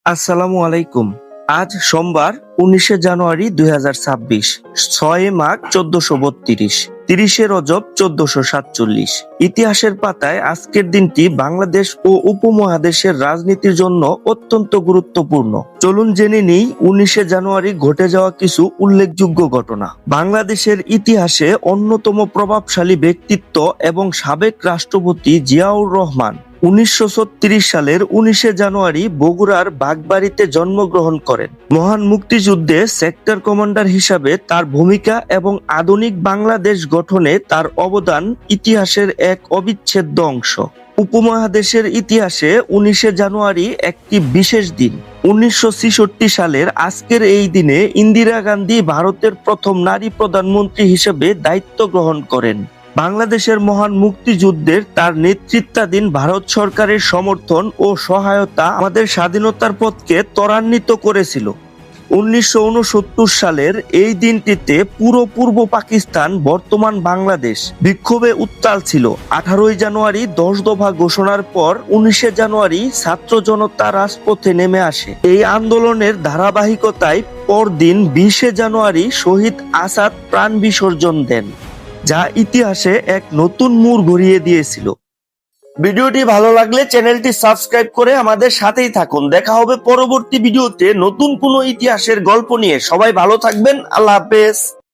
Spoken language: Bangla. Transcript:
আসসালামু আলাইকুম। আজ সোমবার 19শে জানুয়ারি 2026, 6 মাঘ 1432, 30শে রজব 1447। ইতিহাসের পাতায় আজকের দিনটি বাংলাদেশ ও উপমহাদেশের রাজনীতির জন্য অত্যন্ত গুরুত্বপূর্ণ। চলুন জেনে নিই 19শে জানুয়ারি ঘটে যাওয়া কিছু উল্লেখযোগ্য ঘটনা। বাংলাদেশের ইতিহাসে অন্যতম প্রভাবশালী ব্যক্তিত্ব এবং সাবেক রাষ্ট্রপতি জিয়াউর রহমান 1936 সালের 19শে জানুয়ারি বগুড়ার বাগবাড়িতে জন্মগ্রহণ করেন। মহান মুক্তিযুদ্ধে সেক্টর কমান্ডার হিসাবে তার ভূমিকা এবং আধুনিক বাংলাদেশ গঠনে তার অবদান ইতিহাসের এক অবিচ্ছেদ্য অংশ। উপমহাদেশের ইতিহাসে 19শে জানুয়ারি একটি বিশেষ দিন। 1966 সালের আজকের এই দিনে ইন্দিরা গান্ধী ভারতের প্রথম নারী প্রধানমন্ত্রী হিসেবে দায়িত্ব গ্রহণ করেন। বাংলাদেশের মহান মুক্তিযুদ্ধের তার নেতৃত্বাধীন ভারত সরকারের সমর্থন ও সহায়তা আমাদের স্বাধীনতার পথকে ত্বরান্বিত করেছিল। 1969 সালের এই দিনটিতে পুরো পূর্ব পাকিস্তান, বর্তমান বাংলাদেশ, বিক্ষোভে উত্তাল ছিল। 18 জানুয়ারি 10 দফা ঘোষণার পর 19শে জানুয়ারি ছাত্র জনতা রাজপথে নেমে আসে। এই আন্দোলনের ধারাবাহিকতায় পরদিন 20শে জানুয়ারি শহীদ আসাদ প্রাণ বিসর্জন দেন, যা ইতিহাসে এক নতুন মোড় ঘুরিয়ে দিয়েছিল। ভিডিওটি ভালো লাগলে চ্যানেলটি সাবস্ক্রাইব করে আমাদের সাথেই থাকুন। দেখা হবে পরবর্তী ভিডিওতে নতুন কোনো ইতিহাসের গল্প নিয়ে। সবাই ভালো থাকবেন। আল্লাহ হাফেজ।